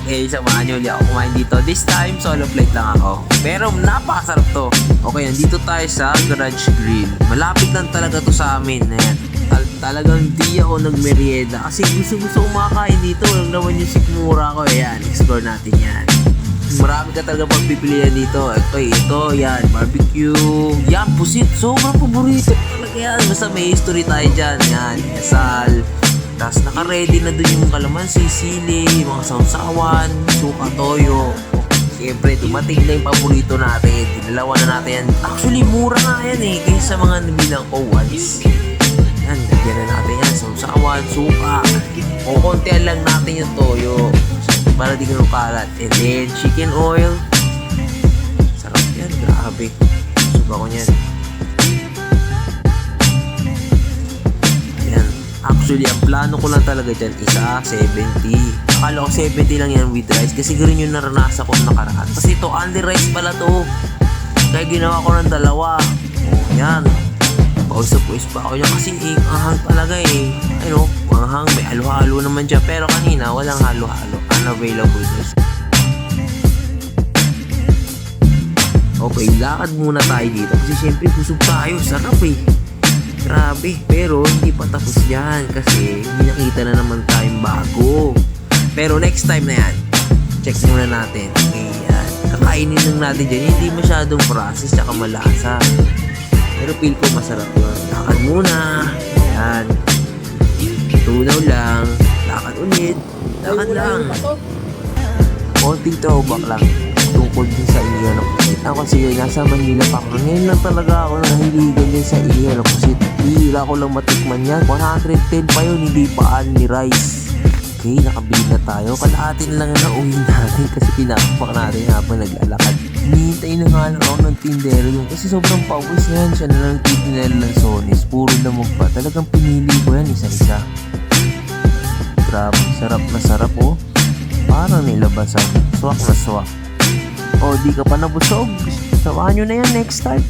Okay, samahan nyo ulit ako kumain dito. This time, solo plate lang ako. Pero napakasarap to. Okay, andito tayo sa Garage Grill. Malapit lang talaga to sa amin. Ayan. Talagang di ako nagmerienda kasi gusto kumakain dito. Walang naman yung sikmura ko. Ayan, explore natin yan. Marami ka talaga pagpipilian dito. Okay, ito, yan, barbecue. Yan, pusit. Sobrang paborito talaga yan. Basta may history tayo dyan. Yan, kasal. Tapos naka-ready na dun yung kalamansi, sili, mga sausawan, suka, toyo. Siyempre, dumating na yung paborito natin. Dinalawa na natin yan. Actually, mura nga yan eh. Kaysa mga nabilang ko once. Yan, lagyan na natin yan. Sausawan, suka. O kontihan lang natin yung toyo. Para di ganun kalat. And then, chicken oil. Sarap yan, grabe. Suka ko yan. Ayan. Actually, ang plano ko lang talaga dyan, isa, 70. Akala ko 70 lang yan with rice. Kasi ganoon yung naranasan ko nakaraan. Kasi ito, only rice pala to. Kaya ginawa ko ng dalawa. O, yan. Pawis pa ako dyan kasi anghang talaga eh. Ano, anghang, may halo-halo naman dyan. Pero kanina, walang halo-halo. Unavailable this. Okay, lakad muna tayo dito. Kasi syempre, busog tayo. Sarap eh. Grabe. Pero hindi pa tapos yan. Kasi hindi nakita na naman tayong bago. Pero next time na yan. Check muna natin. Okay, yan. Kakainin lang natin dyan. Hindi masyadong process tsaka malasa. Pero feel ko masarap yun. Lakad muna. Ayan. Tunaw lang. Lakad ulit. Lakad lang. Konting throwback lang. Tungkol din sa iyo ng pusit. Ako kasi nasa Manila pa ako. Ngayon lang talaga ako nahiligan din sa iyo ng pusit. Hila ko lang matikman yan. 110 pa yun. Hindi pa ni rice. Okay, nakabili na tayo. Kalahatin lang na uwi natin kasi pinapak natin habang naglalakad. Hinihintay na nga lang ako ng tindero doon kasi sobrang pawis na yan. Siya na lang titinel ng sonis. Puro lamog pa. Talagang pinili ko yan isa-isa. Grabe, sarap na sarap oh. Parang nilabasan. Swak na swak. O, di ka pa nabusog. Samahan nyo na yan next time.